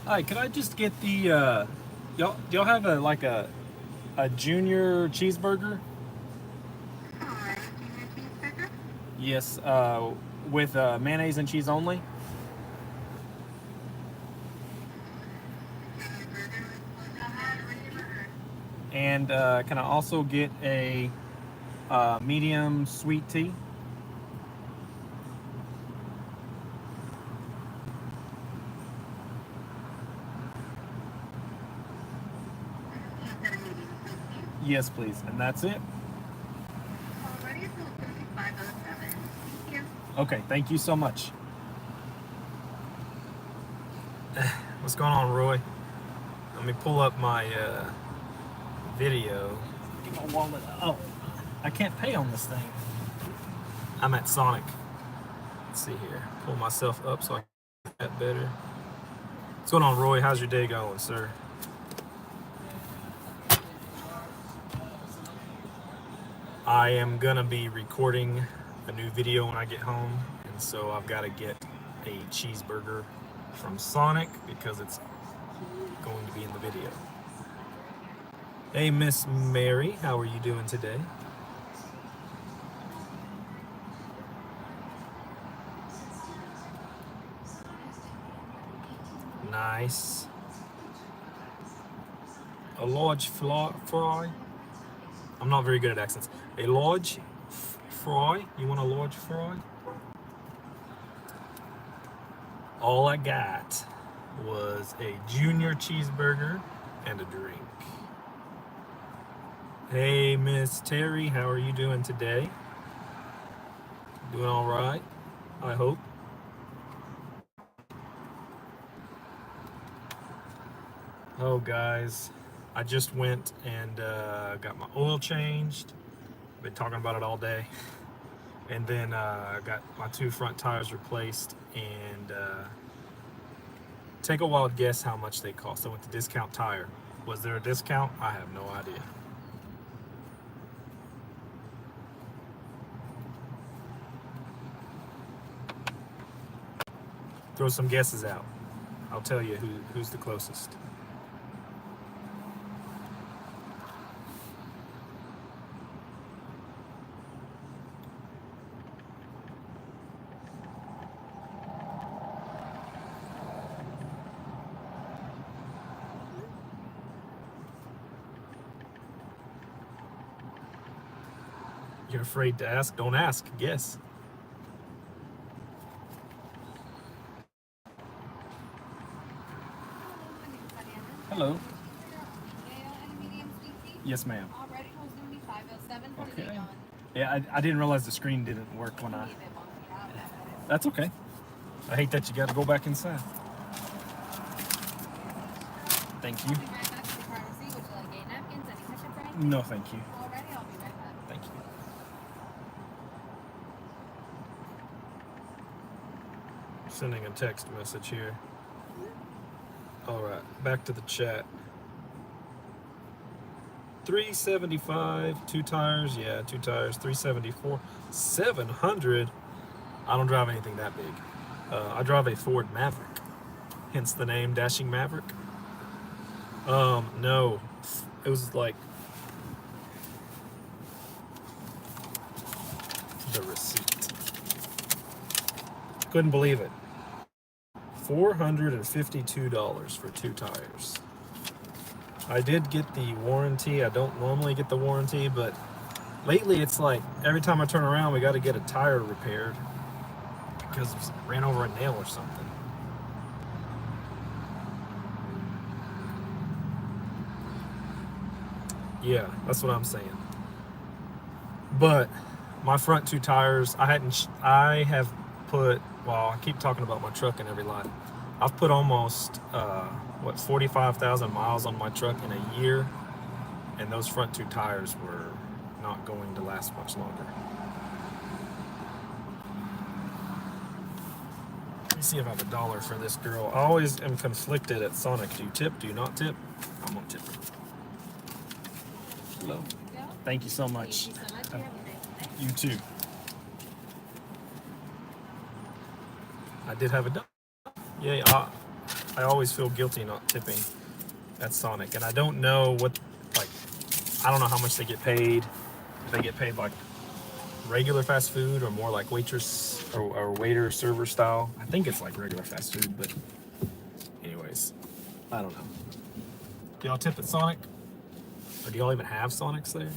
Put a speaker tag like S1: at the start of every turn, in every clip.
S1: Hi, could I just get the y'all do y'all have a junior cheeseburger? Yes, with mayonnaise and cheese only. And can I also get a medium sweet tea? Yes, please. And that's it. Okay, thank you so much. What's going on, Roy? Let me pull up my video. Get my wallet. Oh, I can't pay on this thing. I'm at Sonic. Let's see here. Pull myself up so I can get better. What's going on, Roy? How's your day going, sir? I am gonna be recording a new video when I get home, and so I've got to get a cheeseburger from Sonic because it's going to be in the video. Hey, Miss Mary, how are you doing today? Nice. A large fry. I'm not very good at accents. A large fry. You want a large fry? All I got was a junior cheeseburger and a drink. Hey, Miss Terry, how are you doing today? Doing all right, I hope. Oh, guys, I just went and got my oil changed. Been talking about it all day. And then got my two front tires replaced. And take a wild guess how much they cost. I went to Discount Tire. Was there a discount? I have no idea. Throw some guesses out. I'll tell you who's the closest. You're afraid to ask? Don't ask. Guess. Hello. Yes, ma'am. Okay. Yeah, I didn't realize the screen didn't work when I. That's okay. I hate that you got to go back inside. Thank you. No, thank you. Thank you. Sending a text message here. All right, back to the chat. 375, two tires, yeah, two tires, 374, 700. I don't drive anything that big. I drive a Ford Maverick, hence the name Dashing Maverick. No, it was like the receipt. Couldn't believe it. $452 for two tires. I did get the warranty. I don't normally get the warranty, but lately it's like every time I turn around, we got to get a tire repaired because it ran over a nail or something. Yeah, that's what I'm saying. But my front two tires, I have put, well, I keep talking about my truck in every line. I've put almost, 45,000 miles on my truck in a year, and those front two tires were not going to last much longer. Let me see if I have a dollar for this girl. I always am conflicted at Sonic. Do you tip? Do you not tip? I'm gonna tip. Hello. Thank you so much. You too. I did have a dub. Yeah, I always feel guilty not tipping at Sonic, and I don't know what, like, I don't know how much they get paid. If they get paid like regular fast food or more like waitress or waiter server style. I think it's like regular fast food, but anyways, I don't know. Do y'all tip at Sonic? Or do y'all even have Sonics there?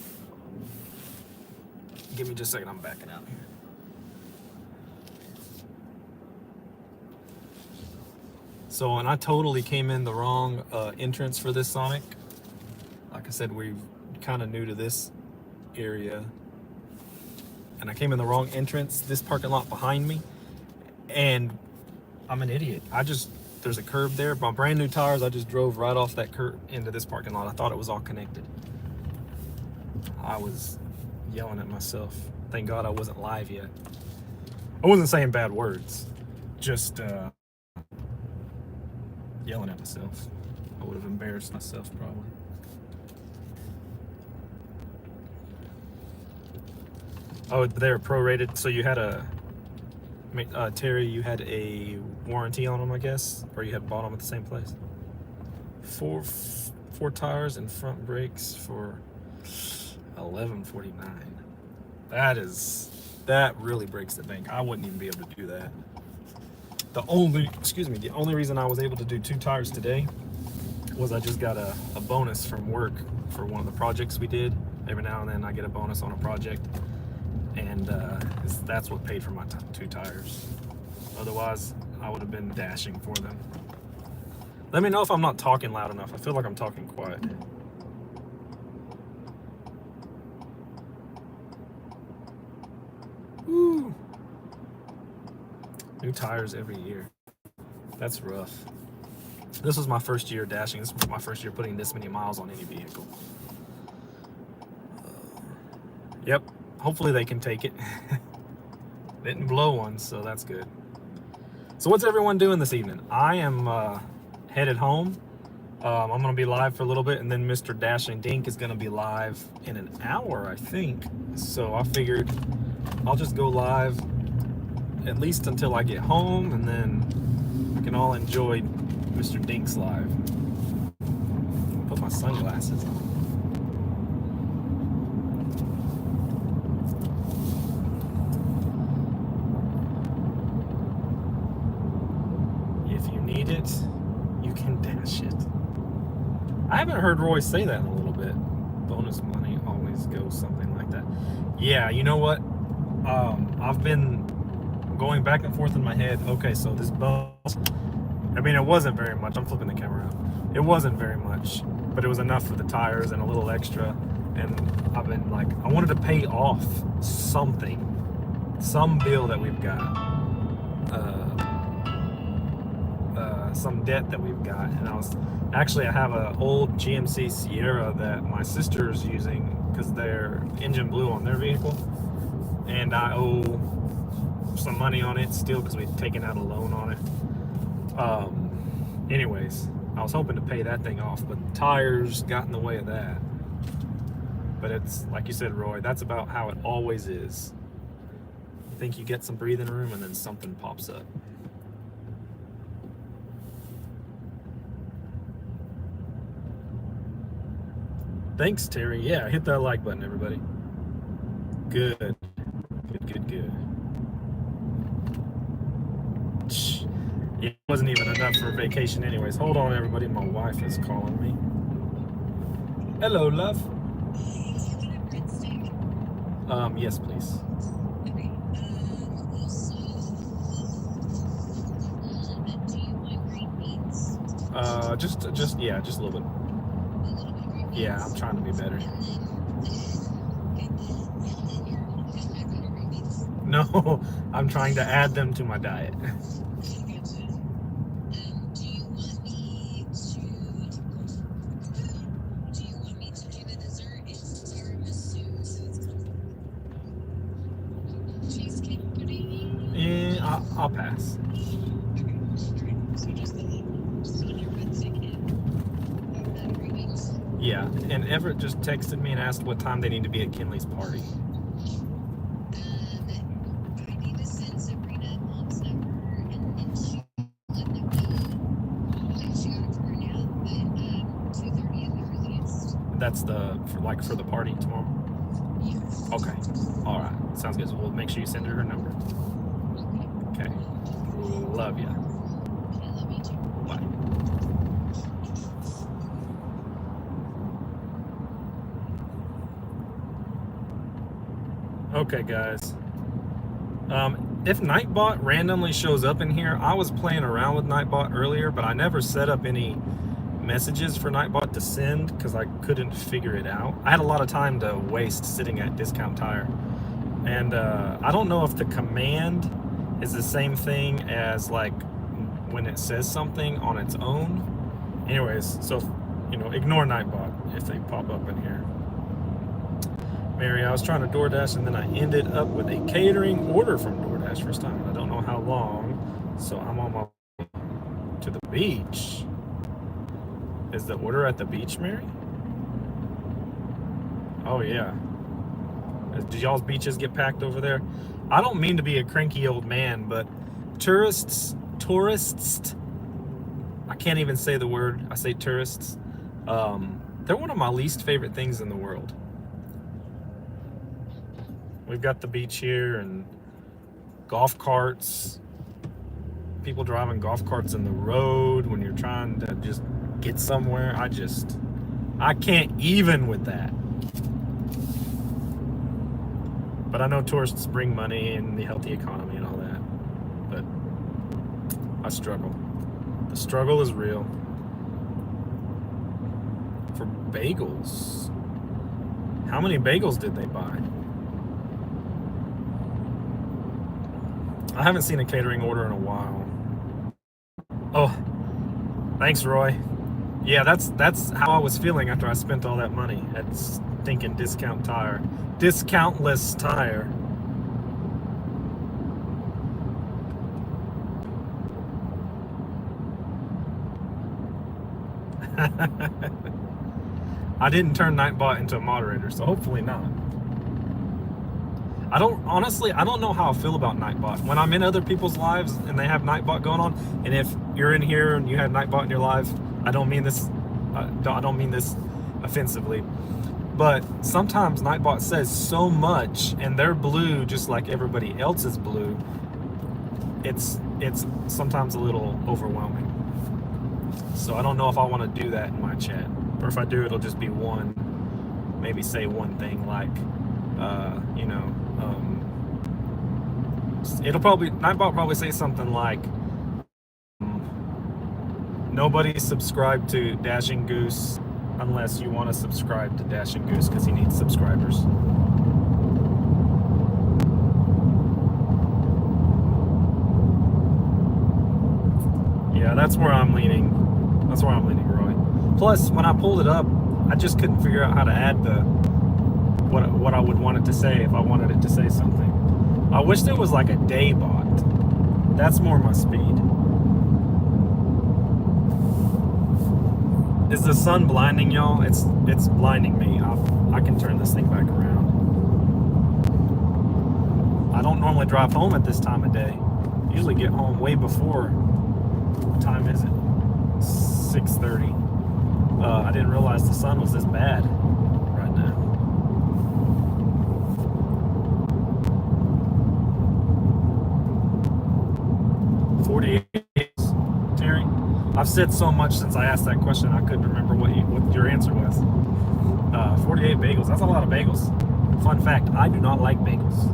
S1: Give me just a second, I'm backing out here. So, and I totally came in the wrong entrance for this Sonic. Like I said, we're kind of new to this area. And I came in the wrong entrance, this parking lot behind me. And I'm an idiot. There's a curb there. My brand new tires, I just drove right off that curb into this parking lot. I thought it was all connected. I was yelling at myself. Thank God I wasn't live yet. I wasn't saying bad words. Just yelling at myself. I would have embarrassed myself probably. Oh, they're prorated. So you had Terry, you had a warranty on them, I guess, or you had bought them at the same place. Four tires and front brakes for $11.49. That really breaks the bank. I wouldn't even be able to do that. The only reason I was able to do 2 tires today was I just got a bonus from work for one of the projects we did. Every now and then I get a bonus on a project, and that's what paid for my 2 tires. Otherwise, I would have been dashing for them. Let me know if I'm not talking loud enough. I feel like I'm talking quiet. Woo. New tires every year. That's rough. This was my first year dashing. This was my first year putting this many miles on any vehicle. Yep. Hopefully they can take it. Didn't blow one, so that's good. So what's everyone doing this evening? I am headed home. I'm going to be live for a little bit, and then Mr. Dashing Dink is going to be live in an hour, I think. So I figured I'll just go live at least until I get home, and then we can all enjoy Mr. Dink's live. Put my sunglasses on. If you need it, you can dash it. I haven't heard Roy say that in a little bit. Bonus money always goes something like that. Yeah, you know what? I've been going back and forth in my head. Okay, so this bonus, I mean, it wasn't very much. I'm flipping the camera out. It wasn't very much, but it was enough for the tires and a little extra. And I've been like, I wanted to pay off something, some bill that we've got, some debt that we've got. And I have an old GMC Sierra that my sister's using because their engine blew on their vehicle, and I owe some money on it still because we've taken out a loan on it. Anyways, I was hoping to pay that thing off, but tires got in the way of that. But it's like you said, Roy, that's about how it always is. You think you get some breathing room and then something pops up. Thanks, Terry. Yeah, hit that like button, everybody. Good. It wasn't even enough for vacation anyways. Hold on, everybody. My wife is calling me. Hello, love. Yes, please. Just a little bit. Yeah, I'm trying to be better. No, I'm trying to add them to my diet. I'll pass. Yeah, and Everett just texted me and asked what time they need to be at Kinley's party.
S2: I need to send Sabrina mom's number, and
S1: That's for the party tomorrow.
S2: Yes.
S1: Okay. All right. Sounds good. So we'll make sure you send her number.
S2: Okay.
S1: Okay. Love ya.
S2: I love you too.
S1: Bye. Okay, guys. If Nightbot randomly shows up in here, I was playing around with Nightbot earlier, but I never set up any messages for Nightbot to send because I couldn't figure it out. I had a lot of time to waste sitting at Discount Tire. And I don't know if the command is the same thing as like when it says something on its own. Anyways, so, ignore Nightbot if they pop up in here. Mary, I was trying to DoorDash and then I ended up with a catering order from DoorDash first time. I don't know how long, so I'm on my way to the beach. Is the order at the beach, Mary? Oh, yeah. Did y'all's beaches get packed over there? I don't mean to be a cranky old man, but tourists, I can't even say the word. I say tourists. They're one of my least favorite things in the world. We've got the beach here and golf carts. People driving golf carts in the road when you're trying to just get somewhere. I can't even with that. But I know tourists bring money and the healthy economy and all that. But I struggle. The struggle is real. For bagels. How many bagels did they buy? I haven't seen a catering order in a while. Oh, thanks, Roy. Yeah, that's how I was feeling after I spent all that money at stinking Discount Tire. Discountless Tire. I didn't turn Nightbot into a moderator, so hopefully not. I don't know how I feel about Nightbot. When I'm in other people's lives and they have Nightbot going on, and if you're in here and you have Nightbot in your life, I don't mean this offensively, but sometimes Nightbot says so much and they're blue just like everybody else is blue. It's sometimes a little overwhelming. So I don't know if I want to do that in my chat, or if I do, it'll just be maybe say one thing like, Nightbot probably say something like, nobody subscribed to Dashing Goose unless you want to subscribe to Dashing Goose because he needs subscribers. Yeah, that's where I'm leaning. That's where I'm leaning, Roy. Plus, when I pulled it up, I just couldn't figure out how to add what I would want it to say if I wanted it to say something. I wish there was like a day bot. That's more my speed. Is the sun blinding y'all? It's blinding me. I can turn this thing back around. I don't normally drive home at this time of day. I usually get home way before. What time is it? 6:30. I didn't realize the sun was this bad right now. Terry, I've said so much since I asked that question, I couldn't remember what your answer was. 48 bagels. That's a lot of bagels. Fun fact, I do not like bagels.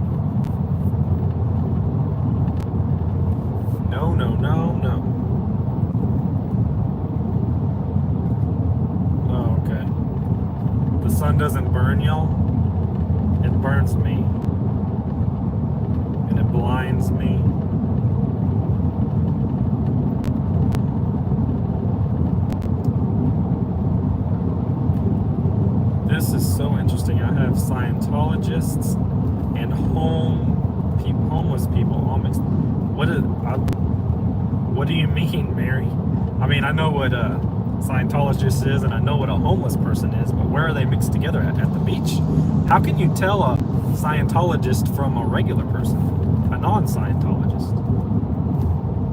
S1: No. Oh, okay. The sun doesn't burn y'all. It burns me. And it blinds me. This is so interesting. I have Scientologists and homeless people all mixed. What do you mean, Mary? I mean, I know what a Scientologist is and I know what a homeless person is, but where are they mixed together at the beach? How can you tell a Scientologist from a regular person, a non-Scientologist?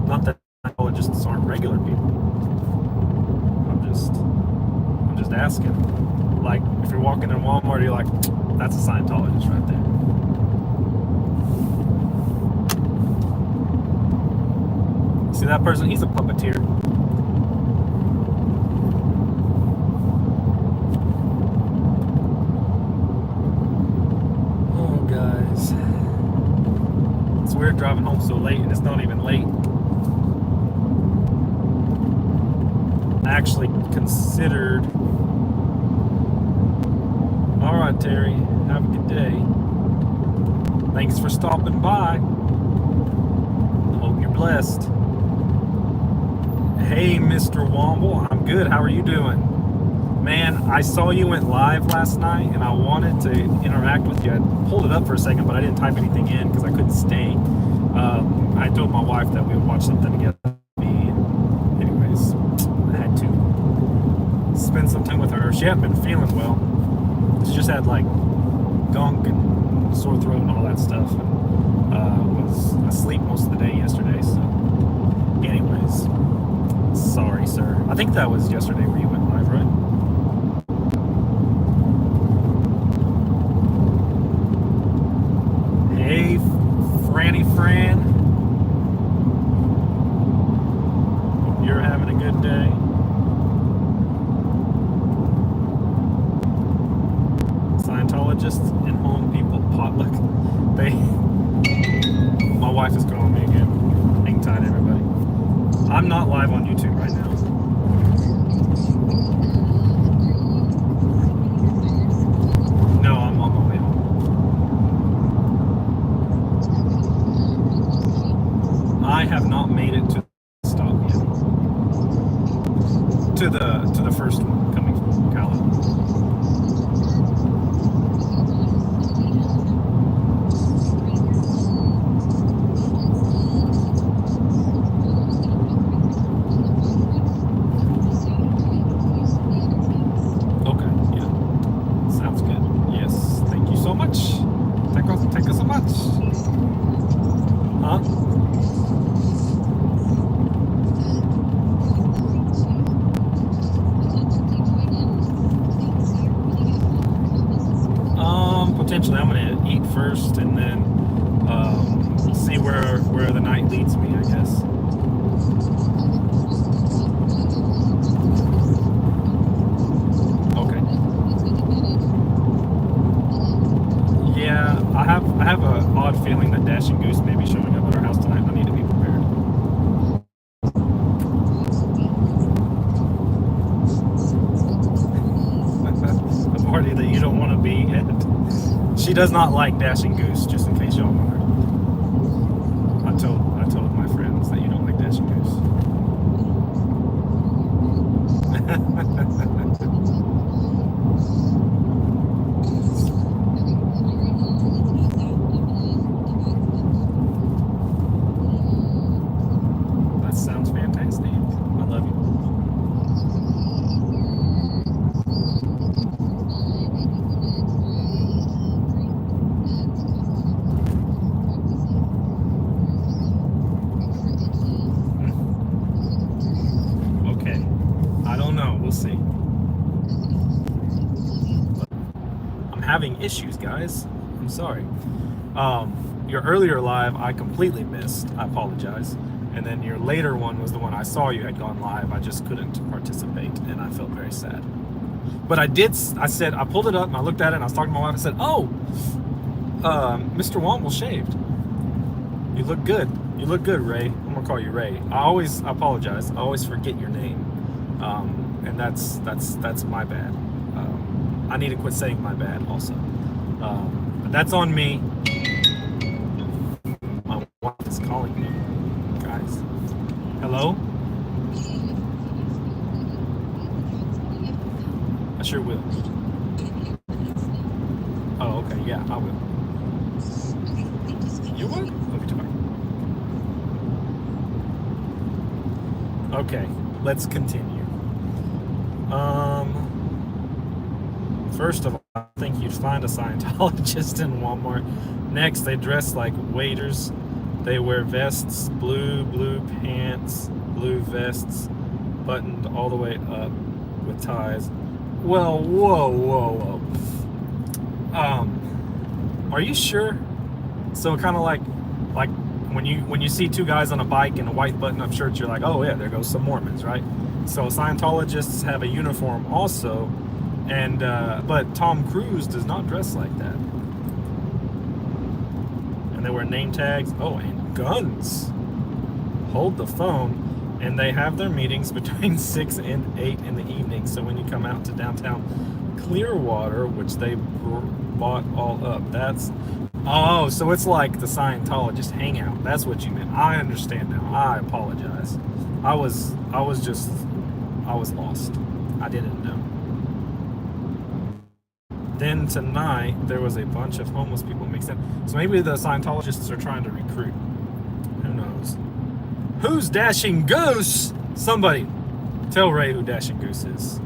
S1: Not that Scientologists aren't regular people. I'm just asking. Like, if you're walking in Walmart, you're like, that's a Scientologist right there. See that person? He's a puppeteer. Oh, guys. It's weird driving home so late, and it's not even late. I actually considered... All right, Terry. Have a good day. Thanks for stopping by. Hope you're blessed. Hey, Mr. Womble. I'm good. How are you doing? Man, I saw you went live last night, and I wanted to interact with you. I pulled it up for a second, but I didn't type anything in because I couldn't stay. I told my wife that we would watch something together. Anyways, I had to spend some time with her. She hadn't been feeling well. She just had like gunk and sore throat and all that stuff, and was asleep most of the day yesterday. So, anyways, sorry, sir. I think that was yesterday where you went live, right? Hey, Franny Fran. Hope you're having a good day. Scientologists and home people potluck. My wife is calling me again. Hang tight, everybody. I'm not live on YouTube right now. No, I'm on my way home. I have not made it to the stop yet. To the first one coming from Cali. Potentially, I'm gonna eat first and then see where the night leads me, I guess. Okay. Yeah, I have a odd feeling that Dash and Goose may be showing up at our house tonight. I need to be prepared. A party that you don't want to be at. She does not like Dash and Goose, just in case y'all wondered. I told my friends that you don't like Dash and Goose. That sounds fantastic. I love you. We'll see. I'm having issues, guys. I'm sorry. Your earlier live I completely missed. I apologize. And then your later one was the one I saw you had gone live. I just couldn't participate, and I felt very sad. But I pulled it up and I looked at it and I was talking to my wife. I said, "Oh, Mr. Womble shaved. You look good. You look good, Ray." I'm gonna call you Ray. I apologize. I always forget your name. And that's my bad. I need to quit saying my bad also. But that's on me. My wife is calling me, guys. Hello? I sure will. Oh, okay. Yeah, I will. You will? Love you too. Okay, let's continue. First of all, I think you'd find a Scientologist in Walmart. Next, they dress like waiters. They wear vests, blue pants, blue vests, buttoned all the way up with ties. Well, whoa. Are you sure? So kind of like when you see two guys on a bike in a white button-up shirt, you're like, oh yeah, there goes some Mormons, right? So Scientologists have a uniform also, and but Tom Cruise does not dress like that. And they wear name tags. Oh, and guns. Hold the phone. And they have their meetings between 6 and 8 in the evening. So when you come out to downtown Clearwater, which they bought all up, oh, so it's like the Scientologist hangout. That's what you meant. I understand now. I apologize. I was lost. I didn't know. Then tonight there was a bunch of homeless people mixed in. So maybe the Scientologists are trying to recruit. Who knows? Who's Dashing Goose? Somebody tell Ray who Dashing Goose is.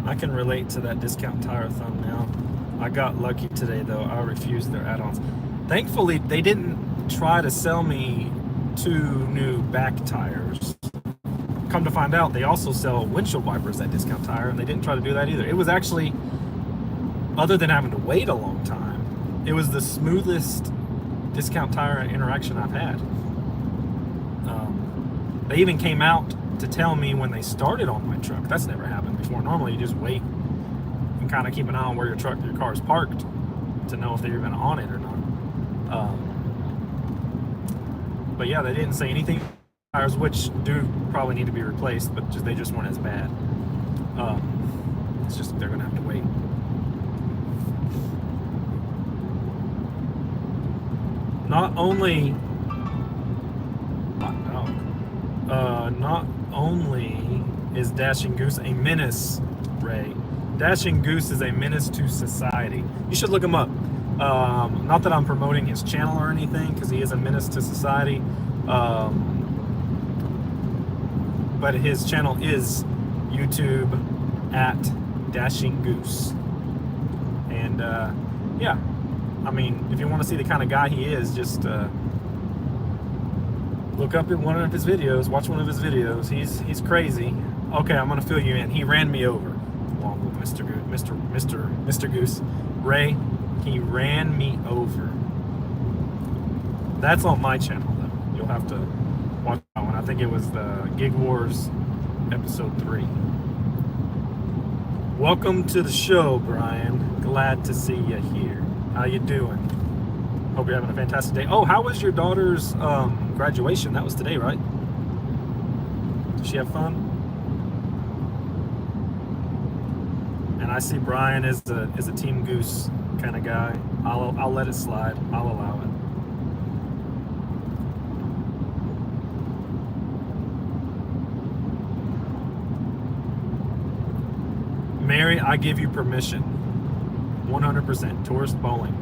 S1: I can relate to that discount tire thumbnail. I got lucky today though. I refused their add-ons. Thankfully, they didn't try to sell me 2 new back tires. Come to find out, they also sell windshield wipers at Discount Tire, and they didn't try to do that either. It was actually, other than having to wait a long time, it was the smoothest Discount Tire interaction I've had. They even came out to tell me when they started on my truck. That's never happened before. Normally you just wait and kind of keep an eye on where your car is parked to know if they're even on it or not. But yeah, they didn't say anything. Tires, which do probably need to be replaced, but they just weren't as bad. It's just they're gonna have to wait. Not only is Dashing Goose a menace, Ray. Dashing Goose is a menace to society. You should look him up. Not that I'm promoting his channel or anything, because he is a menace to society. But his channel is YouTube at Dashing Goose. And yeah, I mean, if you want to see the kind of guy he is, just look up one of his videos, watch one of his videos. He's crazy. Okay, I'm gonna fill you in. He ran me over. Mr. Goose. Ray, he ran me over. That's on my channel though. You'll have to watch that one. I think it was the Gig Wars episode 3. Welcome to the show, Brian. Glad to see you here. How you doing? Hope you're having a fantastic day. Oh, how was your daughter's graduation? That was today, right? Did she have fun? And I see Brian is a Team Goose kind of guy. I'll let it slide. I'll allow it. Mary, I give you permission. 100%. Tourist bowling.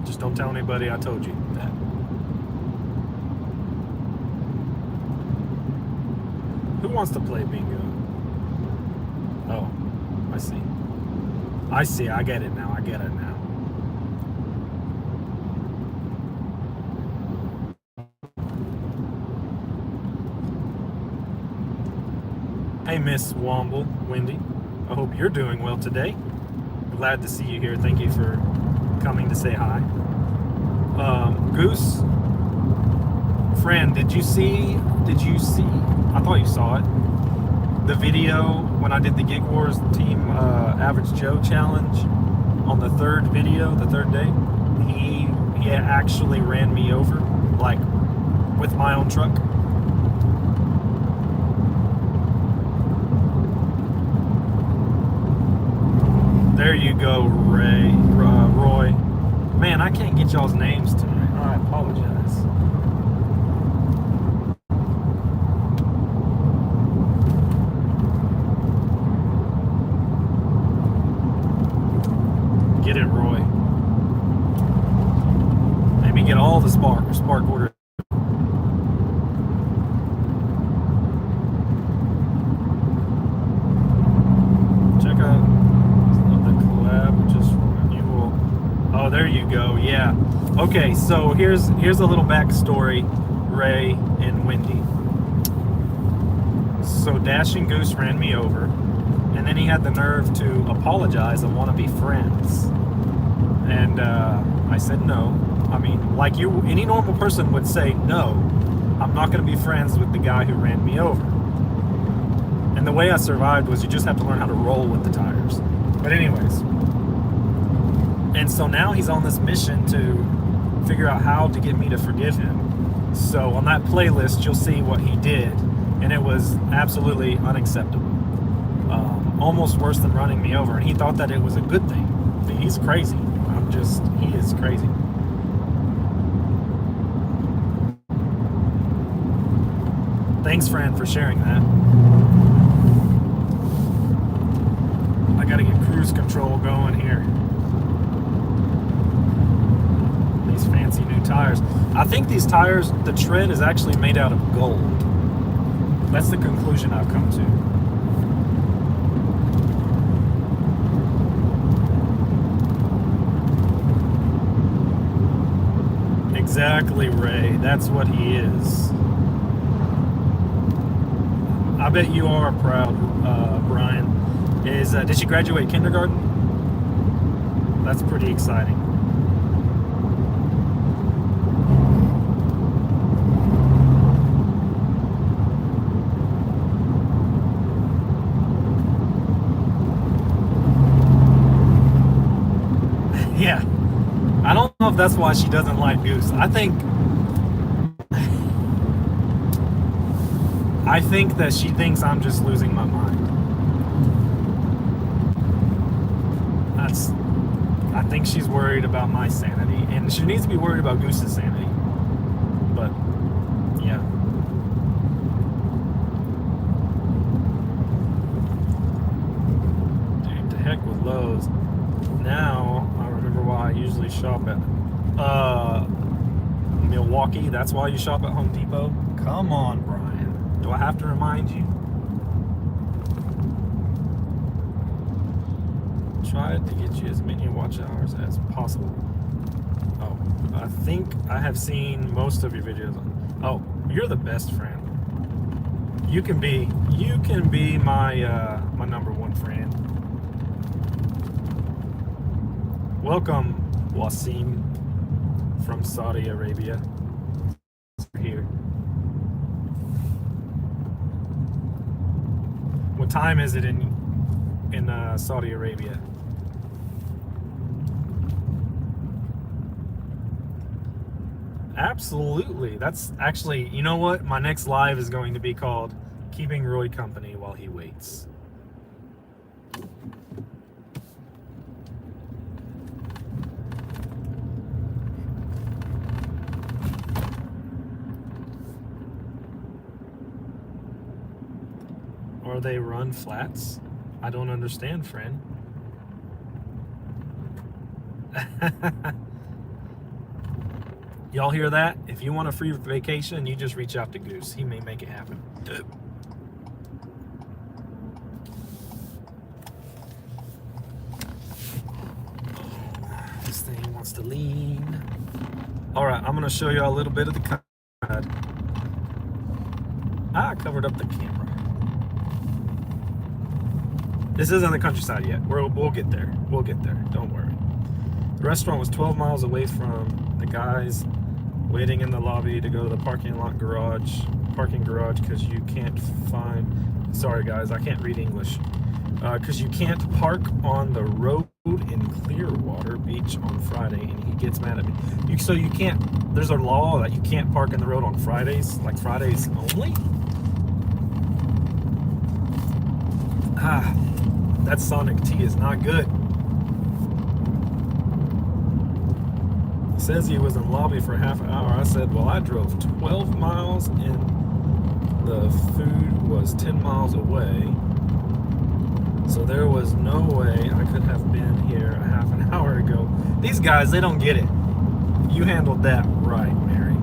S1: Just don't tell anybody I told you that. Who wants to play bingo? Oh, I see. I get it now. Hey, Miss Womble, Wendy. I hope you're doing well today. Glad to see you here. Thank you for coming to say hi. Goose, friend, did you see, I thought you saw it, the video when I did the Gig Wars Team Average Joe challenge on the third video, the third day? He actually ran me over, like, with my own truck. There you go, Roy. Man, I can't get y'all's names tonight. I apologize. Get it, Roy. Maybe get all the spark order. Check out the collab just from you will. Oh, there you go. Yeah. Okay, so here's a little backstory, Ray and Wendy. So Dash and Goose ran me over, and then he had the nerve to apologize and want to be friends. And I said no. I mean, like any normal person would say, no, I'm not going to be friends with the guy who ran me over. And the way I survived was you just have to learn how to roll with the tires. But anyways, and so now he's on this mission to figure out how to get me to forgive him. So on that playlist, you'll see what he did, and it was absolutely unacceptable. Almost worse than running me over, and he thought that it was a good thing. I mean, he's crazy. He is crazy. Thanks, friend, for sharing that. I gotta get cruise control going here. These fancy new tires. I think these tires, the tread is actually made out of gold. That's the conclusion I've come to. Exactly, Ray. That's what he is. I bet you are proud, Brian. Did she graduate kindergarten? That's pretty exciting. Yeah. I don't know if that's why she doesn't like Goose. I think that she thinks I'm just losing my mind. I think she's worried about my sanity, and she needs to be worried about Goose's sanity. But yeah. Dude, to heck with Lowe's. Now I remember why I usually shop at Milwaukee. That's why you shop at Home Depot. Come on, Brian. Do I have to remind you? Tried to get you as many watch hours as possible. Oh, I think I have seen most of your videos. Oh, you're the best friend. You can be my my number one friend. Welcome, Wasim from Saudi Arabia. Here. What time is it in Saudi Arabia? Absolutely. That's actually, you know what? My next live is going to be called Keeping Roy Company While He Waits. Or they run flats? I don't understand, friend. Y'all hear that? If you want a free vacation, you just reach out to Goose. He may make it happen. This thing wants to lean. All right, I'm going to show you a little bit of the countryside. I covered up the camera. This isn't the countryside yet. We'll get there. We'll get there. Don't worry. The restaurant was 12 miles away from the guys waiting in the lobby to go to the parking garage because you can't find, sorry guys, I can't read English, because you can't park on the road in Clearwater Beach on Friday, and he gets mad at me. So you can't, there's a law that you can't park in the road on Fridays, like Fridays only? That Sonic T is not good. Says he was in lobby for half an hour. I said, well, I drove 12 miles and the food was 10 miles away. So there was no way I could have been here a half an hour ago. These guys, they don't get it. You handled that right, Mary.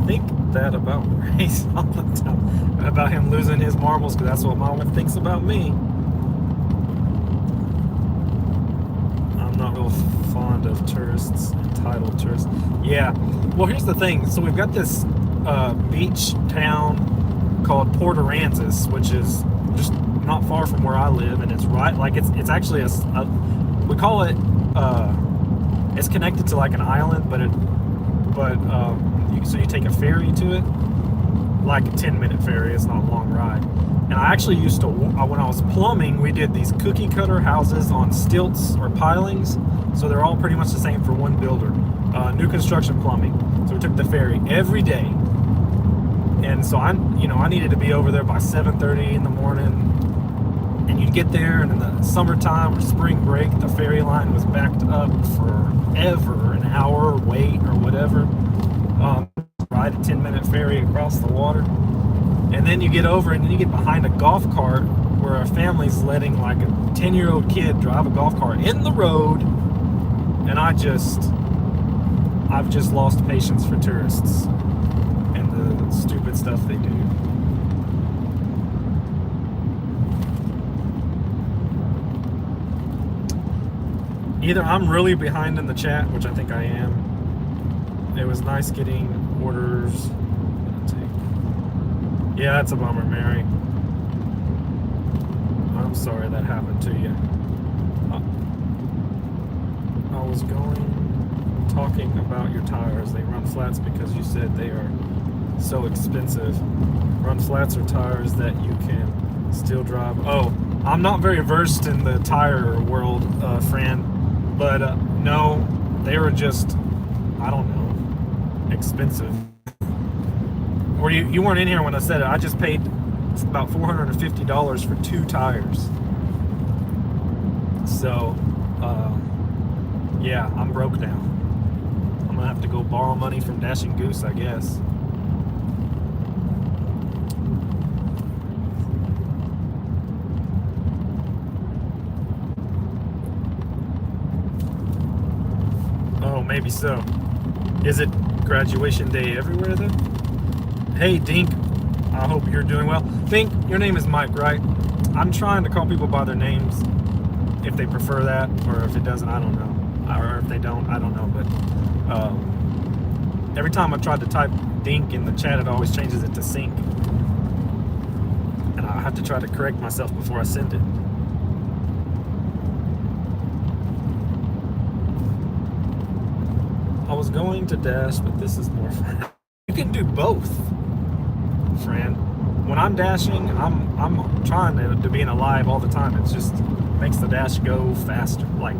S1: Think that about Race all the time. About him losing his marbles, because that's what my wife thinks about me. I'm not real fond of tourists, entitled tourists. Yeah. Well, here's the thing. So we've got this beach town called Port Aransas, which is just not far from where I live, and it's right, like it's actually we call it, it's connected to like an island, so you take a ferry to it, like a 10-minute ferry. It's not a long ride. And I actually used to, when I was plumbing, we did these cookie cutter houses on stilts or pilings. So they're all pretty much the same for one builder. New construction plumbing. So we took the ferry every day. And so I needed to be over there by 7:30 in the morning. And you'd get there, and in the summertime or spring break, the ferry line was backed up forever, an hour wait or whatever. Ride a 10-minute ferry across the water. And then you get over, and then you get behind a golf cart where a family's letting like a 10-year-old kid drive a golf cart in the road. And I've just lost patience for tourists and the stupid stuff they do. Either I'm really behind in the chat, which I think I am. It was nice getting orders. Yeah, that's a bummer, Mary. I'm sorry that happened to you. I was talking about your tires. They run flats because you said they are so expensive. Run flats are tires that you can still drive. Oh, I'm not very versed in the tire world, Fran, but no, they were just, I don't know, expensive. Or you weren't in here when I said it. I just paid about $450 for 2 tires. So, yeah, I'm broke now. I'm gonna have to go borrow money from Dash and Goose, I guess. Oh, maybe so. Is it graduation day everywhere though? Hey, Dink, I hope you're doing well. Dink, your name is Mike, right? I'm trying to call people by their names if they prefer that, or if it doesn't, I don't know. Or if they don't, I don't know. But every time I tried to type Dink in the chat, it always changes it to Sink. And I have to try to correct myself before I send it. I was going to Dash, but this is more fun. You can do both, Fran. When I'm dashing, I'm trying to be in a live all the time. It just makes the dash go faster, like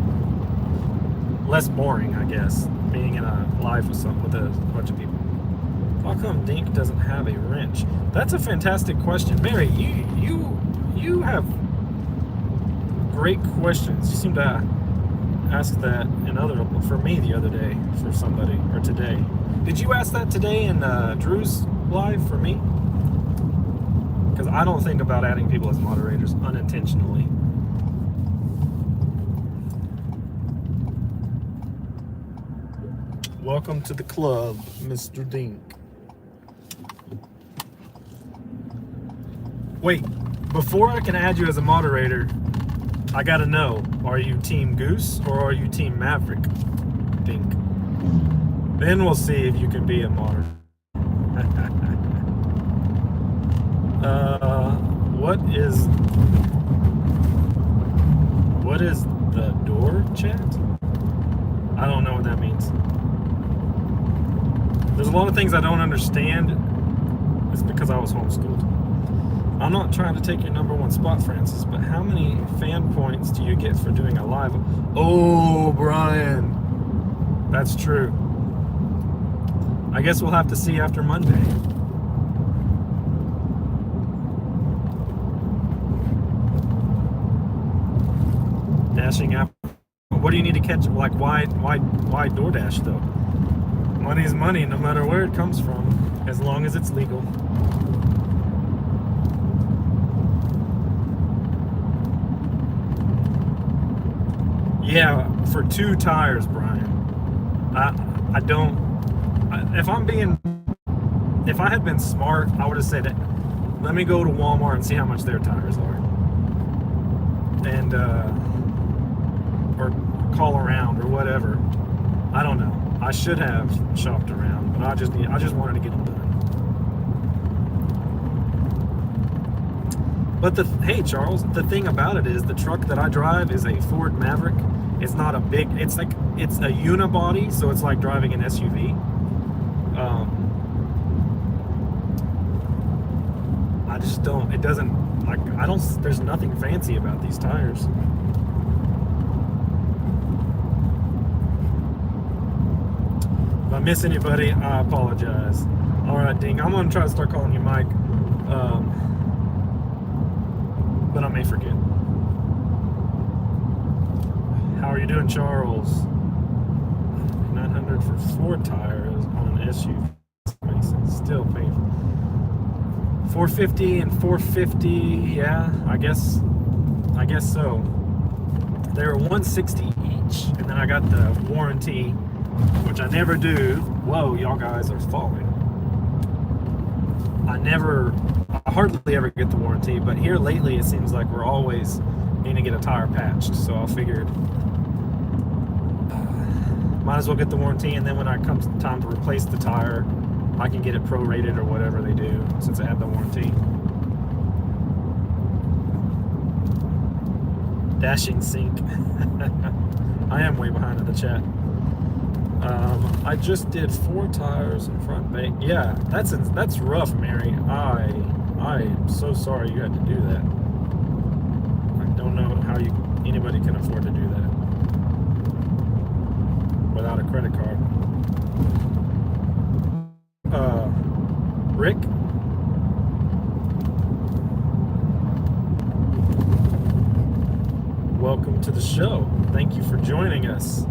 S1: less boring, I guess, being in a live with a bunch of people. How come Dink doesn't have a wrench? That's a fantastic question, Mary. You have great questions. You seem to ask that for me the other day for somebody, or today. Did you ask that today in Drew's live for me? Because I don't think about adding people as moderators unintentionally. Welcome to the club, Mr. Dink. Wait, before I can add you as a moderator, I gotta know, are you Team Goose or are you Team Maverick, Dink? Then we'll see if you can be a moderator. What is the door chat? I don't know what that means. There's a lot of things I don't understand. It's because I was homeschooled. I'm not trying to take your #1 spot, Francis, but how many fan points do you get for doing a live? Oh, Brian. That's true. I guess we'll have to see after Monday. Dashing app. What do you need to catch? Like, why Doordash though? Money's money, no matter where it comes from, as long as it's legal. Yeah, for 2 tires, Brian. I don't. If I had been smart, I would have said, let me go to Walmart and see how much their tires are. And, or call around or whatever. I don't know. I should have shopped around, but I just wanted to get them done. But hey Charles, the thing about it is the truck that I drive is a Ford Maverick. It's not a big. It's a unibody, so it's like driving an SUV. I just don't. It doesn't like. I don't. There's nothing fancy about these tires. If I miss anybody, I apologize. All right, Ding. I'm gonna try to start calling you Mike, but I may forget. How are you doing, Charles? 900 for 4 tires on an SUV. Still painful. 450 and 450. Yeah, I guess so. They were 160 each, and then I got the warranty, which I never do. Whoa, y'all guys are falling. I hardly ever get the warranty, but here lately it seems like we're always needing to get a tire patched. So I figured might as well get the warranty, and then when it comes time to replace the tire, I can get it prorated or whatever they do since I have the warranty. Dashing sync. I am way behind in the chat. I just did 4 tires in front bank. Yeah, that's rough, Mary. I am so sorry you had to do that. I don't know how anybody can afford to do that without a credit card. Rick? Welcome to the show. Thank you for joining us.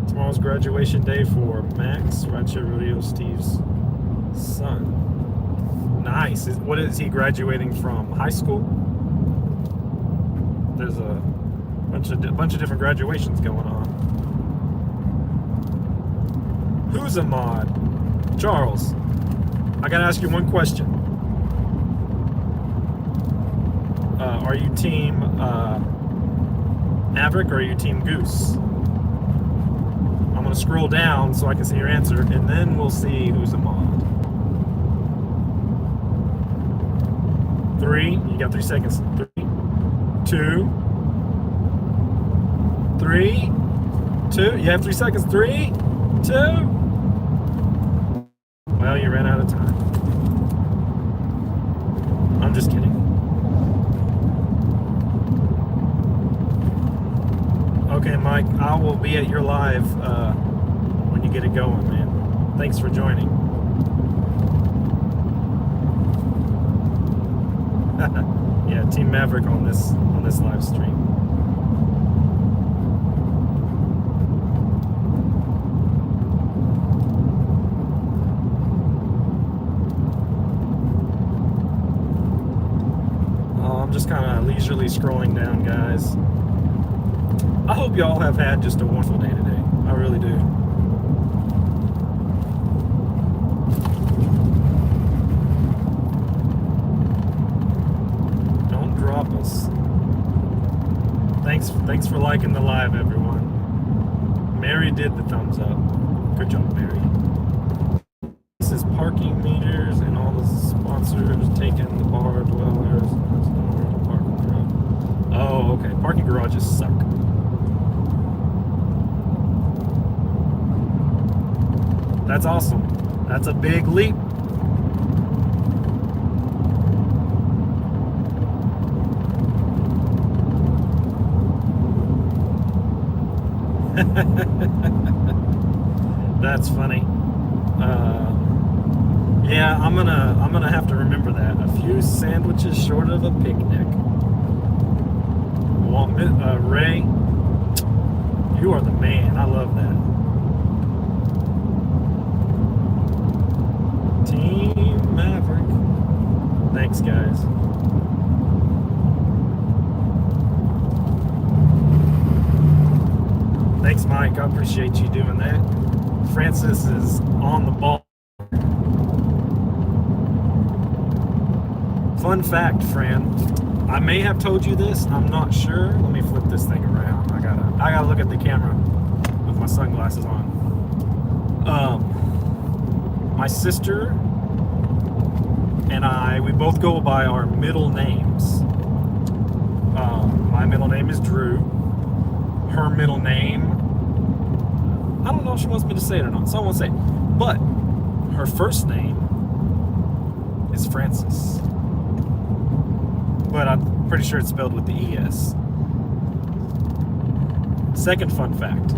S1: Tomorrow's graduation day for Max, Rideshare Rodeo Steve's son. Nice. What is he graduating from? High school? There's a bunch of different graduations going on. Who's a mod? Charles, I gotta ask you one question. Are you team Maverick or are you team Goose? I'm gonna scroll down so I can see your answer, and then we'll see who's a mod. 3, you got 3 seconds. 3, 2, 3, 2. You have 3 seconds. 3, 2. Well, you ran out of time. I'm just kidding. Okay, Mike, I will be at your live when you get it going, man. Thanks for joining. Yeah, Team Maverick on this live stream. I'm just kind of leisurely scrolling down, guys. I hope y'all have had just a wonderful day today. I really do. Don't drop us. Thanks for liking the live, everyone. Mary did the thumbs up. Good job, Mary. This is parking meters and all the sponsors taking the bar dwellers. Oh, okay. Parking garages suck. That's awesome. That's a big leap. That's funny. Yeah, I'm gonna have to remember that. A few sandwiches short of a picnic. Ray, you are the man. I love that. Team Maverick. Thanks, guys. Thanks, Mike. I appreciate you doing that. Francis is on the ball. Fun fact, Fran. I may have told you this. I'm not sure. Let me flip this thing around. I gotta I gotta look at the camera with my sunglasses on. My sister and I, we both go by our middle names. My middle name is Drew. Her middle name, I don't know if she wants me to say it or not, so I won't say it. But her first name is Francis. But I'm pretty sure it's spelled with the ES. Second fun fact.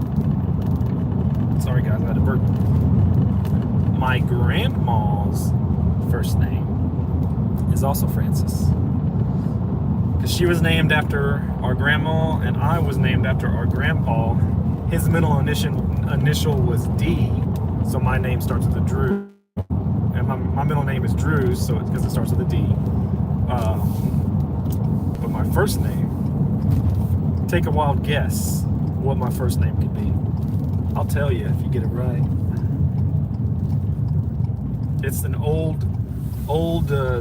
S1: Sorry guys, I had to burp. My grandma's first name is also Francis. Because she was named after our grandma, and I was named after our grandpa. His middle initial was D, so my name starts with a Drew. And my middle name is Drew, so because it starts with a D. But my first name, take a wild guess what my first name could be. I'll tell you if you get it right. It's an old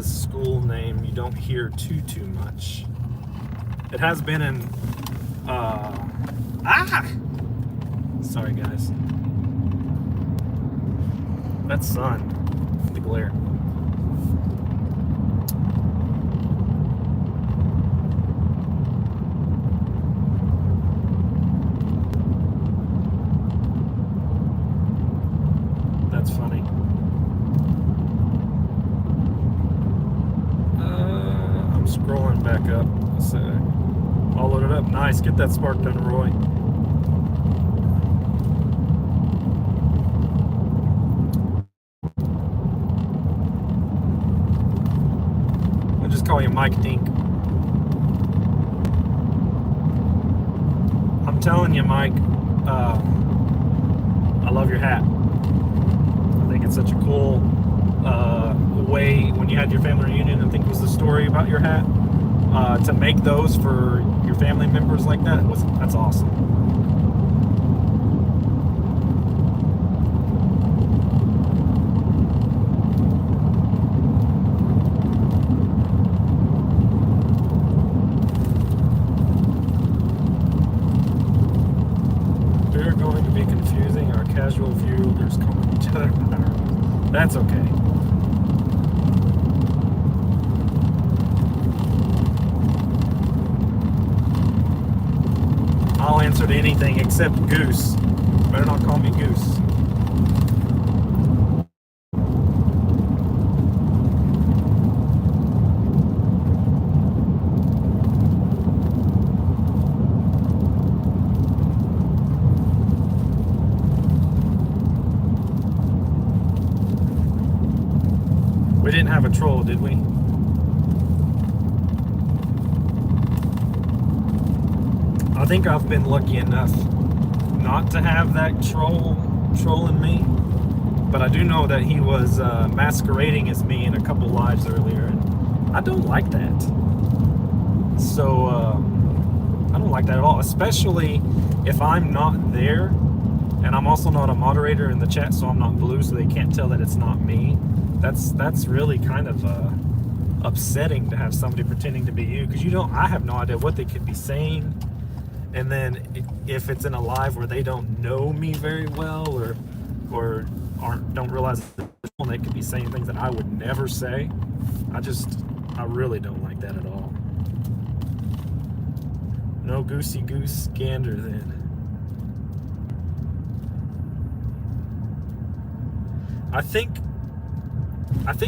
S1: school name you don't hear too much. It has been in sorry guys, that's sun, the glare. That's funny. I'm scrolling back up. So all loaded up. Nice. Get that spark done, Roy. I'll just call you Mike Dink. I'm telling you, Mike, I love your hat. I think it's such a cool way when you had your family reunion. I think it was the story about your hat. To make those for your family members like that's awesome. We're going to be confusing our casual viewers calling each other. That's okay. I'll answer to anything except Goose. Better not call me Goose. We didn't have a troll, did we? I think I've been lucky enough not to have that trolling me, but I do know that he was masquerading as me in a couple lives earlier, and I don't like that. So I don't like that at all, especially if I'm not there, and I'm also not a moderator in the chat, so I'm not blue, so they can't tell that it's not me. That's really kind of upsetting to have somebody pretending to be you, because I have no idea what they could be saying. And then if it's in a live where they don't know me very well, or don't realize that they could be saying things that I would never say, I really don't like that at all. No goosey goose gander then. I think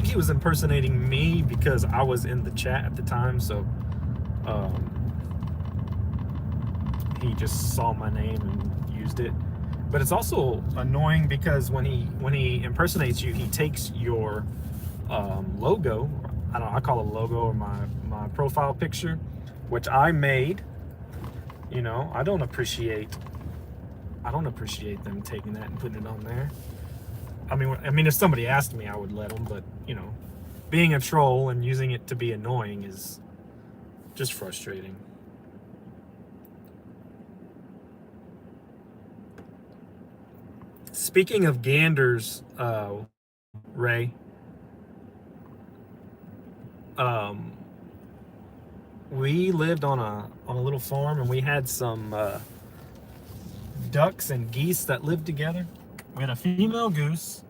S1: he was impersonating me because I was in the chat at the time, so he just saw my name and used it. But it's also annoying because when he impersonates you, he takes your logo. I call it a logo, or my profile picture, which I made. I don't appreciate them taking that and putting it on there. I mean, if somebody asked me, I would let them, but being a troll and using it to be annoying is just frustrating. Speaking of ganders, Ray, we lived on a little farm, and we had some ducks and geese that lived together. We had a female goose,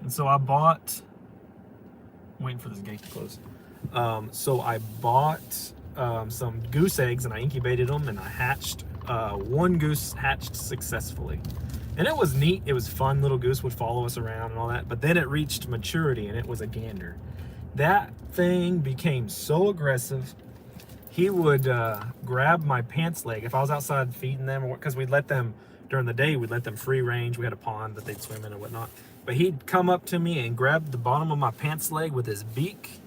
S1: and so I bought. I'm waiting for this gate to close. So I bought some goose eggs and I incubated them, and I hatched. One goose hatched successfully, and it was neat. It was fun. Little goose would follow us around and all that. But then it reached maturity, and it was a gander. That thing became so aggressive. He would grab my pants leg if I was outside feeding them, because we'd let them during the day. We'd let them free range. We had a pond that they'd swim in and whatnot. But he'd come up to me and grab the bottom of my pants leg with his beak.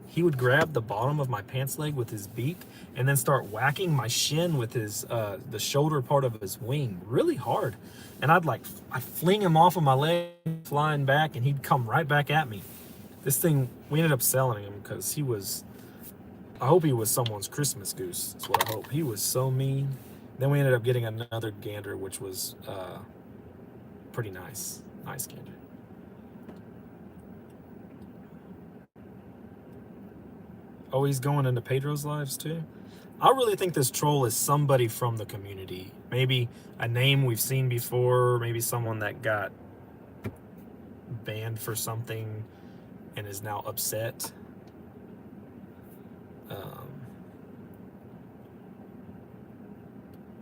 S1: He would grab the bottom of my pants leg with his beak and then start whacking my shin with his the shoulder part of his wing really hard. And I'd fling him off of my leg, flying back, and he'd come right back at me. This thing, we ended up selling him because he was. I hope he was someone's Christmas goose. That's what I hope. He was so mean. Then we ended up getting another gander, which was pretty nice. Nice gander. Oh, he's going into Pedro's lives too? I really think this troll is somebody from the community. Maybe a name we've seen before. Maybe someone that got banned for something and is now upset.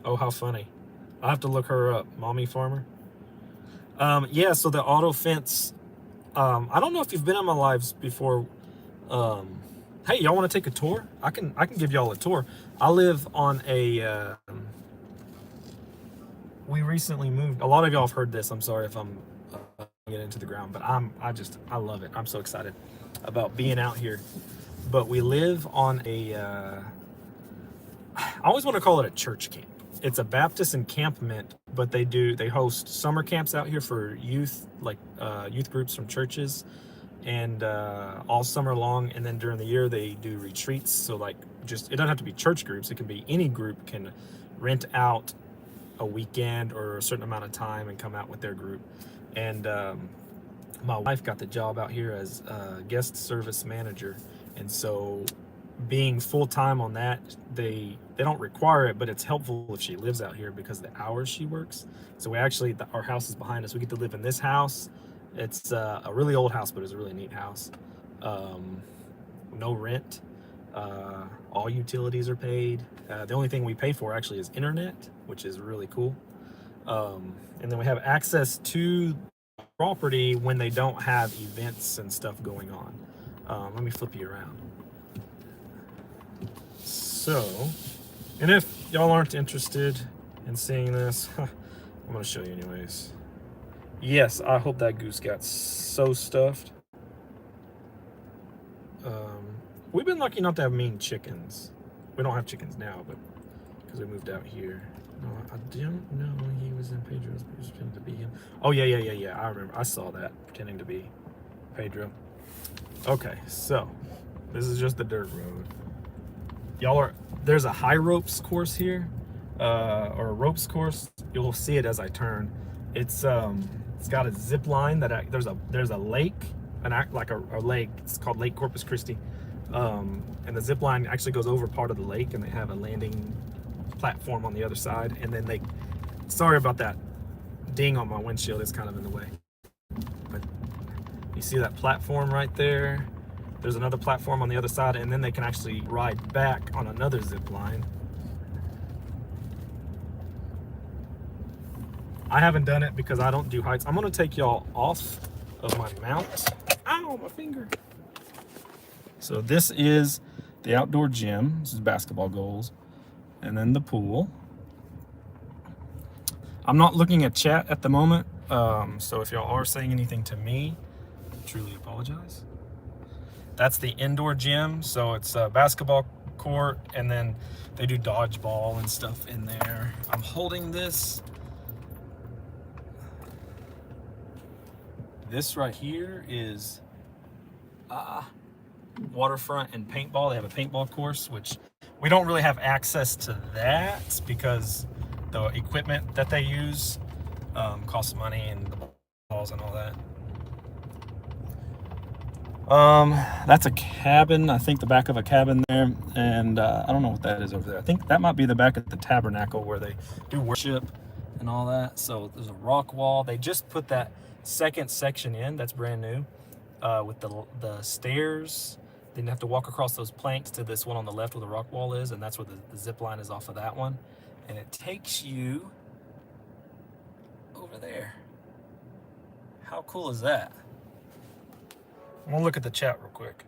S1: Oh, how funny. I'll have to look her up. Mommy Farmer. Yeah, so the auto fence. I don't know if you've been on my lives before. Hey, y'all want to take a tour? I can give y'all a tour. I live on a. We recently moved. A lot of y'all have heard this. I'm sorry if I'm getting into the ground, but I love it. I'm so excited about being out here. But we live on a. I always want to call it a church camp. It's a Baptist encampment, but they host summer camps out here for youth, youth groups from churches, and all summer long. And then during the year they do retreats. So it doesn't have to be church groups. It can be any group can rent out a weekend or a certain amount of time and come out with their group. And my wife got the job out here as guest service manager, and so being full-time on that, they don't require it, but it's helpful if she lives out here because of the hours she works. So we actually, our house is behind us. We get to live in this house. It's a really old house, but it's a really neat house. No rent. All utilities are paid. The only thing we pay for actually is internet, which is really cool. And then we have access to property when they don't have events and stuff going on. Let me flip you around. So, and if y'all aren't interested in seeing this, I'm going to show you anyways. Yes, I hope that goose got so stuffed. We've been lucky not to have mean chickens. We don't have chickens now, but because we moved out here. No, I don't know he was in Pedro's, but he was pretending to be him. Oh, yeah. I remember. I saw that, pretending to be Pedro. Okay, so this is just the dirt road. There's a high ropes course here, or a ropes course. You'll see it as I turn. It's got a zip line that there's a lake, a lake. It's called Lake Corpus Christi, and the zip line actually goes over part of the lake, and they have a landing platform on the other side. And then sorry about that ding on my windshield. It's kind of in the way, but you see that platform right there. There's another platform on the other side, and then they can actually ride back on another zip line. I haven't done it because I don't do heights. I'm gonna take y'all off of my mount. Ow, my finger. So this is the outdoor gym. This is basketball goals. And then the pool. I'm not looking at chat at the moment, so if y'all are saying anything to me, I truly apologize. That's the indoor gym, so it's a basketball court, and then they do dodgeball and stuff in there. I'm holding this. This right here is waterfront and paintball. They have a paintball course, which we don't really have access to that because the equipment that they use costs money, and the balls and all that. That's a cabin. I think the back of a cabin there, and I don't know what that is over there. I think that might be the back of the tabernacle where they do worship and all that. So there's a rock wall. They just put that second section in. That's brand new, with the stairs. Then you have to walk across those planks to this one on the left where the rock wall is, and that's where the zip line is off of that one, and it takes you over there. How cool is that? I'm gonna look at the chat real quick.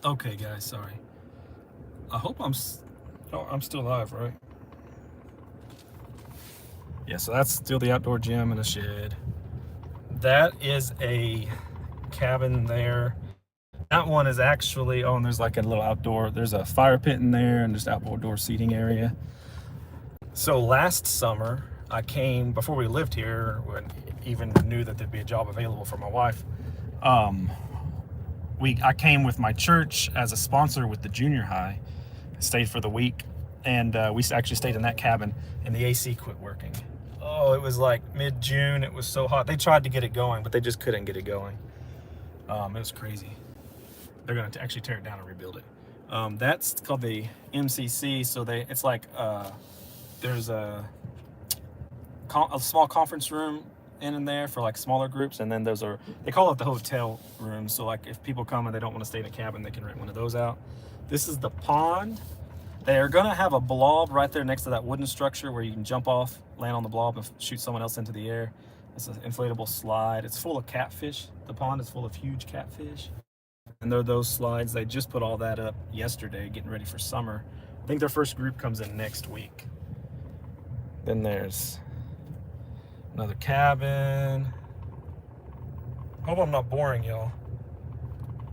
S1: Okay, guys, sorry. I hope I'm still live, right? Yeah, so that's still the outdoor gym and a shed. That is a cabin there. That one is actually, oh, and there's like a little outdoor, there's a fire pit in there and just outdoor seating area. So last summer, I came, before we lived here, when even knew that there'd be a job available for my wife, I came with my church as a sponsor with the junior high, stayed for the week, and we actually stayed in that cabin, and the AC quit working. Oh, it was like mid-June, it was so hot. They tried to get it going, but they just couldn't get it going. It was crazy. They're going to actually tear it down and rebuild it. That's called the MCC. So it's like there's a small conference room in there for like smaller groups, and then they call it the hotel room. So like if people come and they don't want to stay in a cabin, they can rent one of those out. This is the pond. They are going to have a blob right there next to that wooden structure where you can jump off, land on the blob, and shoot someone else into the air. It's an inflatable slide. It's full of catfish. The pond is full of huge catfish. And there are those slides. They just put all that up yesterday, getting ready for summer. I think their first group comes in next week. Then there's another cabin. Hope I'm not boring, y'all.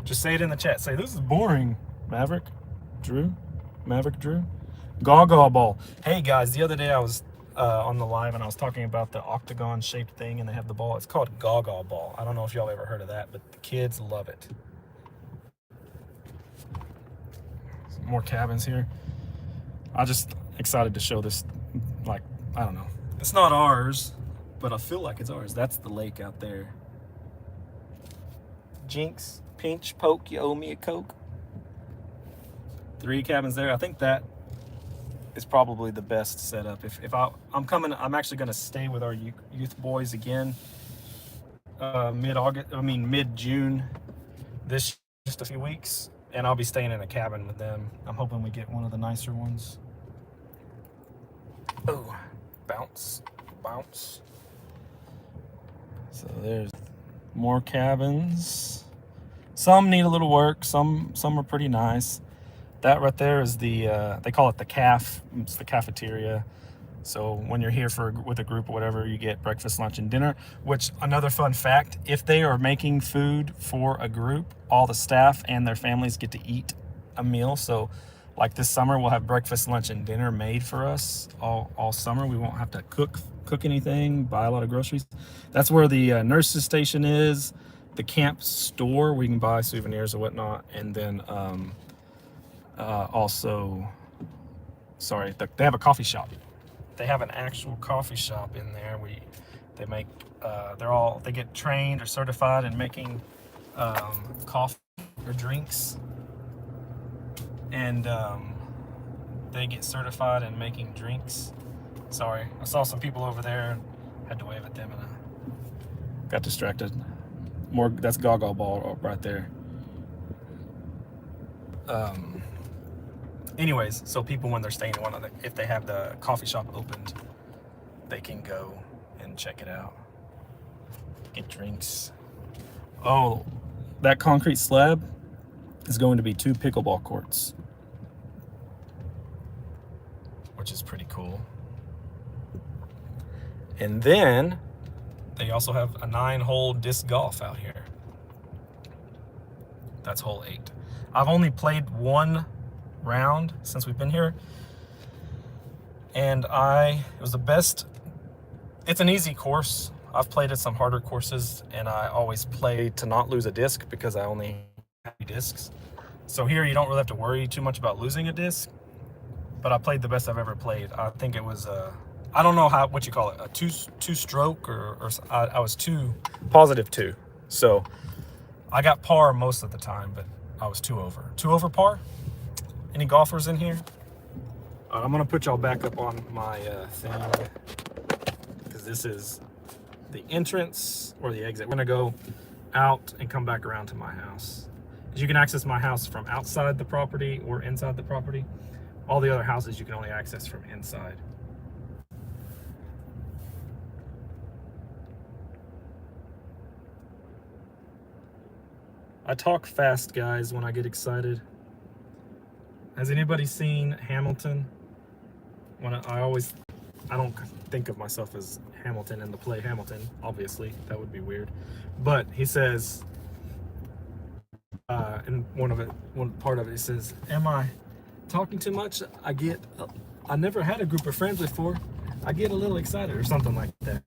S1: Just say it in the chat. Say, this is boring, Maverick Drew. Gaga ball. Hey, guys, the other day I was on the live and I was talking about the octagon shaped thing and they have the ball. It's called Gaga ball. I don't know if y'all ever heard of that, but the kids love it. Some more cabins here. I'm just excited to show this. Like, I don't know, it's not ours, but I feel like it's ours. That's the lake out there. Jinx, pinch, poke, you owe me a Coke. 3 cabins there. I think that is probably the best setup. If I'm actually going to stay with our youth boys again mid-June, just a few weeks, and I'll be staying in a cabin with them. I'm hoping we get one of the nicer ones. Oh, bounce. So there's more cabins. Some need a little work, some are pretty nice. That right there is they call it the CAF. It's the cafeteria. So when you're here with a group or whatever, you get breakfast, lunch, and dinner. Which, another fun fact, if they are making food for a group, all the staff and their families get to eat a meal. So like this summer, we'll have breakfast, lunch, and dinner made for us all summer. We won't have to cook anything, buy a lot of groceries. That's where the nurses station is, the camp store where you can buy souvenirs or whatnot, and then they have a coffee shop. They have an actual coffee shop in there. They make they get trained or certified in making coffee or drinks, and they get certified in making drinks. Sorry, I saw some people over there and had to wave at them and I got distracted. That's Gaga ball right there. Anyways, so people, when they're staying in if they have the coffee shop opened, they can go and check it out, get drinks. Oh, that concrete slab is going to be 2 pickleball courts, which is pretty cool. And then they also have a 9-hole disc golf out here. That's hole 8. I've only played 1 round since we've been here, and it was the best. It's an easy course. I've played at some harder courses, and I always play to not lose a disc because I only have 3 discs. So here you don't really have to worry too much about losing a disc. but I played the best I've ever played. I think it was I don't know what you call it, a two stroke or I was positive two. So I got par most of the time, but I was two over par. Any golfers in here? I'm gonna put y'all back up on my thing because this is the entrance or the exit. We're gonna go out and come back around to my house. You can access my house from outside the property or inside the property. All the other houses you can only access from inside. I talk fast, guys, when I get excited. Has anybody seen Hamilton? I don't think of myself as Hamilton in the play Hamilton, obviously. That would be weird. But he says, in one part of it, he says, "Am I talking too much? I never had a group of friends before. I get a little excited," or something like that.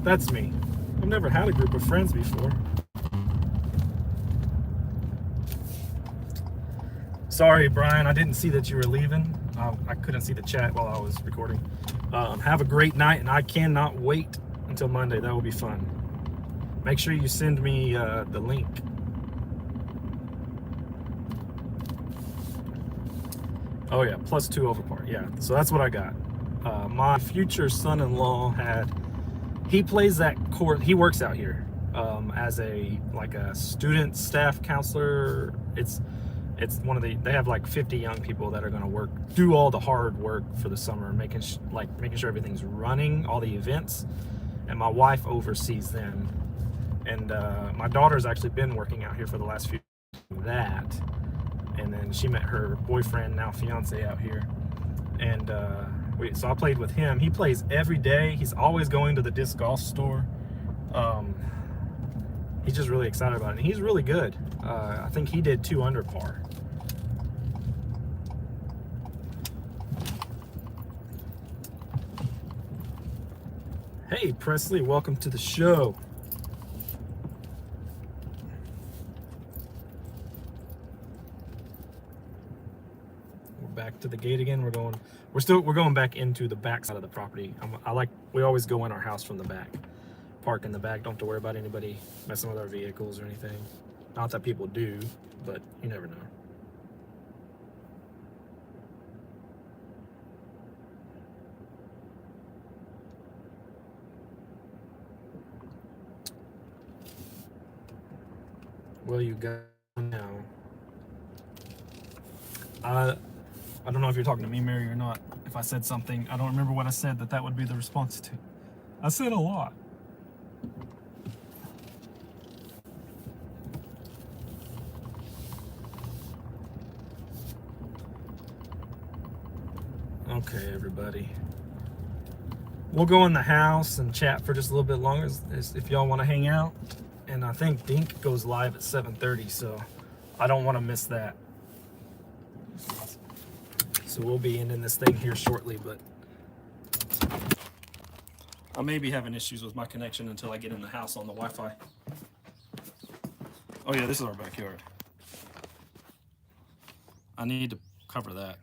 S1: That's me. I've never had a group of friends before. Sorry, Brian, I didn't see that you were leaving. I couldn't see the chat while I was recording. Have a great night, and I cannot wait until Monday. That will be fun. Make sure you send me the link. Oh yeah, +2 over par. Yeah, so that's what I got. My future son-in-law he plays that course. He works out here as a student staff counselor. It's one of they have like 50 young people that are going to do all the hard work for the summer, making sure everything's running, all the events, and my wife oversees them. And my daughter's actually been working out here for the last few years. That, and then she met her boyfriend, now fiance, out here, and so I played with him. He plays every day. He's always going to the disc golf store. He's just really excited about it, and he's really good. I think he did 2 under par. Hey Presley, welcome to the show. We're back to the gate again. We're going back into the back side of the property. We always go in our house from the back. Park in the back. Don't have to worry about anybody messing with our vehicles or anything. Not that people do, but you never know. Well, you got now. I don't know if you're talking to me, Mary, or not. If I said something, I don't remember what I said that would be the response to. I said a lot. Okay, everybody. We'll go in the house and chat for just a little bit longer if y'all want to hang out. And I think Dink goes live at 7:30, so I don't want to miss that. So we'll be ending this thing here shortly, but I may be having issues with my connection until I get in the house on the Wi-Fi. Oh yeah, this is our backyard. I need to cover that.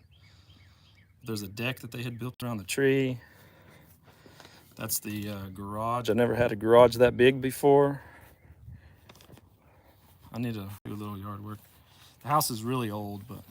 S1: There's a deck that they had built around the tree. That's the garage. I never had a garage that big before. I need to do a little yard work. The house is really old, but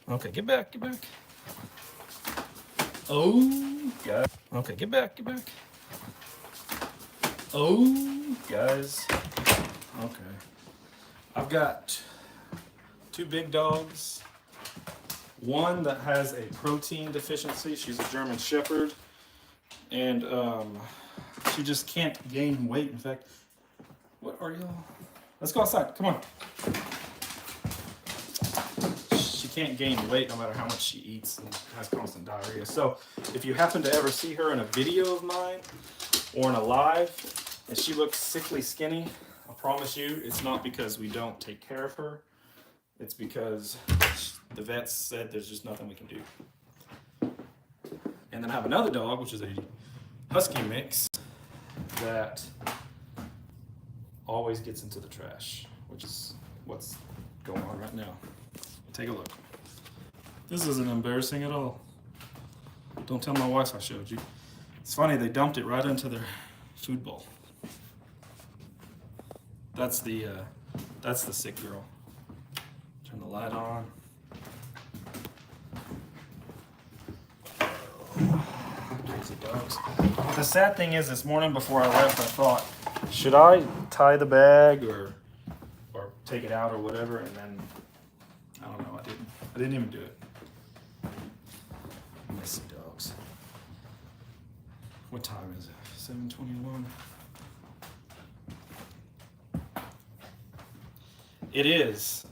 S1: okay, get back. Oh, God. Okay, get back. Oh, guys. Okay. I've got 2 big dogs. One that has a protein deficiency. She's a German Shepherd. And she just can't gain weight. In fact, what are y'all? Let's go outside. Come on. She can't gain weight no matter how much she eats and has constant diarrhea. So if you happen to ever see her in a video of mine or in a live and she looks sickly skinny, I promise you it's not because we don't take care of her. it's because the vets said there's just nothing we can do. And then I have another dog, which is a husky mix, that always gets into the trash, which is what's going on right now. Take a look. This isn't embarrassing at all. Don't tell my wife I showed you. It's funny, they dumped it right into their food bowl. That's the sick girl. Turn the light on. Crazy dogs. The sad thing is, this morning before I left, I thought, should I tie the bag or take it out or whatever? And then I don't know. I didn't even do it. Messy dogs. What time is it? 7:21. It is.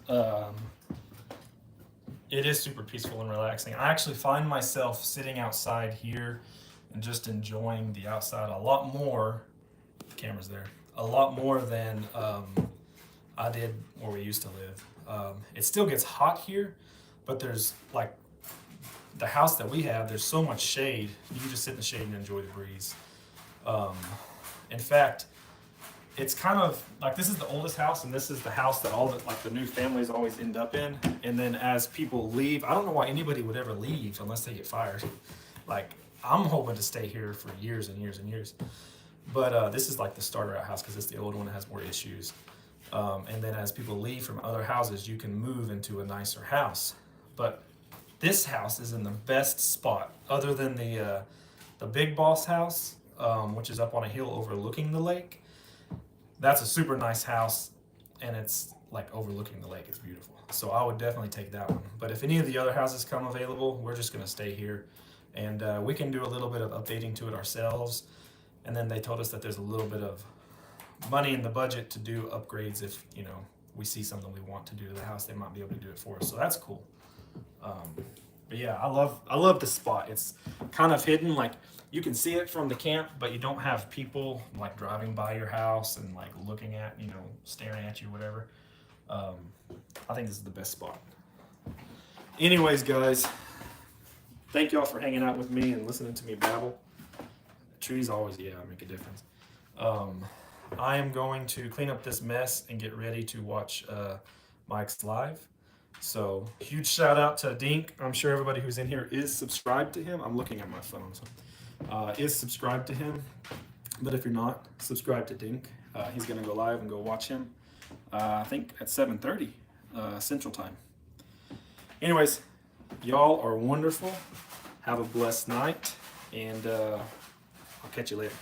S1: It is super peaceful and relaxing. I actually find myself sitting outside here and just enjoying the outside a lot more. The camera's there. A lot more than I did where we used to live. It still gets hot here, but there's like the house that we have. There's so much shade. You can just sit in the shade and enjoy the breeze. In fact, it's kind of like this is the oldest house, and this is the house that all the new families always end up in. And then as people leave, I don't know why anybody would ever leave unless they get fired. Like, I'm hoping to stay here for years and years and years. But this is like the starter out house because it's the old one that has more issues. And then as people leave from other houses, you can move into a nicer house. But this house is in the best spot, other than the Big Boss house, which is up on a hill overlooking the lake. That's a super nice house, and it's like overlooking the lake. It's beautiful. So I would definitely take that one. But if any of the other houses come available, we're just going to stay here. And we can do a little bit of updating to it ourselves. And then they told us that there's a little bit of money in the budget to do upgrades if, you know, we see something we want to do to the house. They might be able to do it for us. So that's cool. But yeah, I love the spot. It's kind of hidden, like you can see it from the camp, but you don't have people like driving by your house and like looking at, you know, staring at you, whatever. I think this is the best spot. Anyways, guys, thank y'all for hanging out with me and listening to me babble. Trees always, make a difference. I am going to clean up this mess and get ready to watch Mike's live. So huge shout out to Dink. I'm sure everybody who's in here is subscribed to him. I'm looking at my phone, so is subscribed to him. But if you're not, subscribe to Dink. He's gonna go live and go watch him. I think at 7:30 Central Time. Anyways, y'all are wonderful. Have a blessed night, and I'll catch you later.